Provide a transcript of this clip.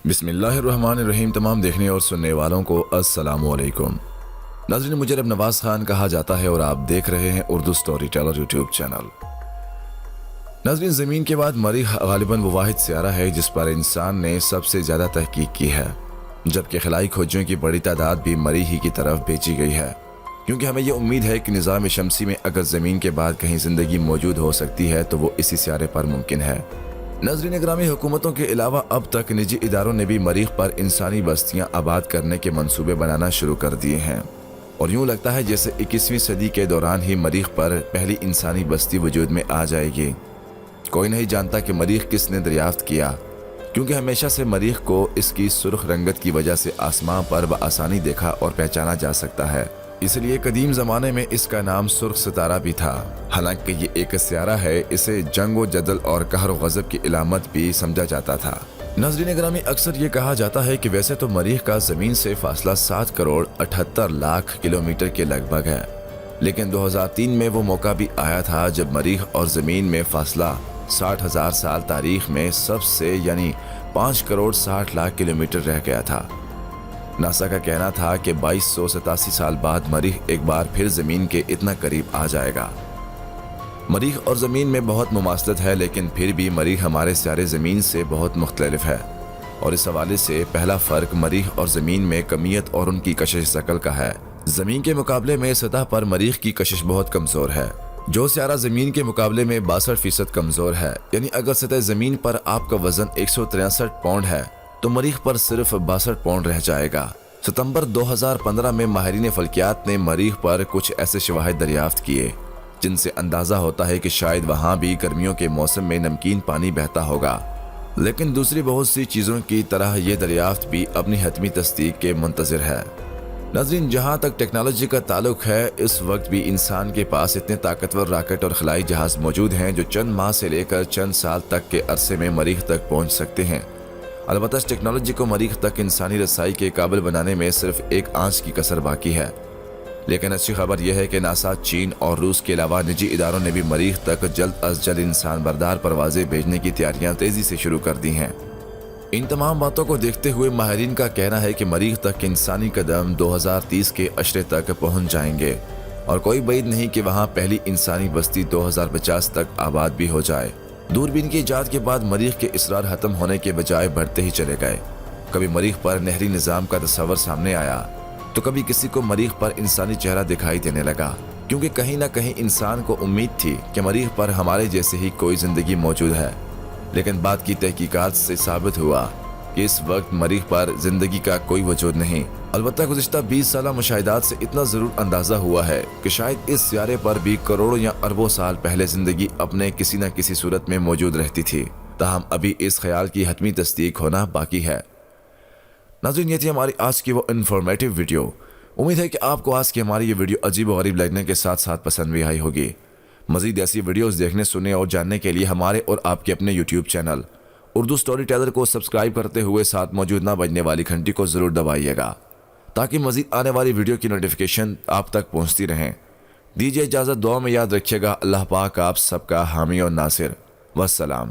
بسم اللہ الرحمن الرحیم۔ تمام دیکھنے اور سننے والوں کو السلام علیکم۔ ناظرین، مجھے اب نواز خان کہا جاتا ہے اور آپ دیکھ رہے ہیں Urdu storyteller YouTube channel. ناظرین، زمین کے بعد مریخ غالباً وہ واحد سیارہ ہے جس پر انسان نے سب سے زیادہ تحقیق کی ہے، جبکہ خلائی کھوجیوں کی بڑی تعداد بھی مریخ ہی کی طرف بھیجی گئی ہے، کیونکہ ہمیں یہ امید ہے کہ نظام شمسی میں اگر زمین کے بعد کہیں زندگی موجود ہو سکتی ہے تو وہ اسی سیارے پر ممکن ہے۔ ناظرین گرامی، حکومتوں کے علاوہ اب تک نجی اداروں نے بھی مریخ پر انسانی بستیاں آباد کرنے کے منصوبے بنانا شروع کر دیے ہیں، اور یوں لگتا ہے جیسے 21ویں صدی کے دوران ہی مریخ پر پہلی انسانی بستی وجود میں آ جائے گی۔ کوئی نہیں جانتا کہ مریخ کس نے دریافت کیا، کیونکہ ہمیشہ سے مریخ کو اس کی سرخ رنگت کی وجہ سے آسمان پر بآسانی دیکھا اور پہچانا جا سکتا ہے، اس لیے قدیم زمانے میں اس کا نام سرخ ستارہ بھی تھا۔ حالانکہ یہ ایک سیارہ ہے، اسے جنگ و جدل اور قہر و غضب کی علامت بھی سمجھا جاتا تھا۔ ناظرین گرامی، اکثر یہ کہا جاتا ہے کہ ویسے تو مریخ کا زمین سے فاصلہ 7 کروڑ 78 لاکھ کلومیٹر کے لگ بھگ ہے، لیکن 2003 میں وہ موقع بھی آیا تھا جب مریخ اور زمین میں فاصلہ 60,000 سال تاریخ میں سب سے یعنی 5 کروڑ 60 لاکھ کلومیٹر رہ گیا تھا۔ ناسا کا کہنا تھا کہ 2287 سال بعد مریخ ایک بار پھر زمین کے اتنا قریب آ جائے گا۔ مریخ اور زمین میں بہت مماثلت ہے، لیکن پھر بھی مریخ ہمارے سیارے زمین سے بہت مختلف ہے، اور اس حوالے سے پہلا فرق مریخ اور زمین میں کمیت اور ان کی کشش ثقل کا ہے۔ زمین کے مقابلے میں سطح پر مریخ کی کشش بہت کمزور ہے، جو سیارہ زمین کے مقابلے میں 62% کمزور ہے۔ یعنی اگر سطح زمین پر آپ کا وزن 163 پاؤنڈ ہے تو مریخ پر صرف 62 پاؤنڈ رہ جائے گا۔ ستمبر 2015 میں ماہرین فلکیات نے مریخ پر کچھ ایسے شواہد دریافت کیے جن سے اندازہ ہوتا ہے کہ شاید وہاں بھی گرمیوں کے موسم میں نمکین پانی بہتا ہوگا، لیکن دوسری بہت سی چیزوں کی طرح یہ دریافت بھی اپنی حتمی تصدیق کے منتظر ہے۔ ناظرین، جہاں تک ٹیکنالوجی کا تعلق ہے، اس وقت بھی انسان کے پاس اتنے طاقتور راکٹ اور خلائی جہاز موجود ہیں جو چند ماہ سے لے کر چند سال تک کے عرصے میں مریخ تک پہنچ سکتے ہیں۔ البتہ اس ٹیکنالوجی کو مریخ تک انسانی رسائی کے قابل بنانے میں صرف ایک آنچ کی کسر باقی ہے، لیکن اچھی خبر یہ ہے کہ ناسا، چین اور روس کے علاوہ نجی اداروں نے بھی مریخ تک جلد از جلد انسان بردار پروازیں بھیجنے کی تیاریاں تیزی سے شروع کر دی ہیں۔ ان تمام باتوں کو دیکھتے ہوئے ماہرین کا کہنا ہے کہ مریخ تک انسانی قدم 2030 کے عشرے تک پہنچ جائیں گے، اور کوئی بعید نہیں کہ وہاں پہلی انسانی بستی 2050 تک آباد بھی ہو جائے۔ دوربین کی ایجاد کے بعد مریخ کے اسرار ختم ہونے کے بجائے بڑھتے ہی چلے گئے۔ کبھی مریخ پر نہری نظام کا تصور سامنے آیا تو کبھی کسی کو مریخ پر انسانی چہرہ دکھائی دینے لگا، کیونکہ کہیں نہ کہیں انسان کو امید تھی کہ مریخ پر ہمارے جیسے ہی کوئی زندگی موجود ہے، لیکن بعد کی تحقیقات سے ثابت ہوا کہ اس وقت مریخ پر زندگی کا کوئی وجود نہیں۔ البتہ گزشتہ 20 سالہ مشاہدات سے اتنا ضرور اندازہ ہوا ہے کہ شاید اس سیارے پر بھی کروڑوں یا اربوں سال پہلے زندگی اپنے کسی نہ کسی صورت میں موجود رہتی تھی، تاہم ابھی اس خیال کی حتمی تصدیق ہونا باقی ہے۔ ناظرین، یہ تھی ہماری آج کی وہ انفارمیٹیو ویڈیو۔ امید ہے کہ آپ کو آج کی ہماری یہ ویڈیو عجیب و غریب لگنے کے ساتھ ساتھ پسند بھی آئی ہوگی۔ مزید ایسی ویڈیوز دیکھنے، سننے اور جاننے کے لیے ہمارے اور آپ کے اپنے YouTube channel Urdu storyteller کو سبسکرائب کرتے ہوئے ساتھ موجود نہ بجنے والی گھنٹی کو ضرور دبائیے گا، تاکہ مزید آنے والی ویڈیو کی نوٹیفیکیشن آپ تک پہنچتی رہیں۔ دیجیے اجازت، دعا میں یاد رکھیے گا۔ اللہ پاک آپ سب کا حامی اور ناصر۔ والسلام۔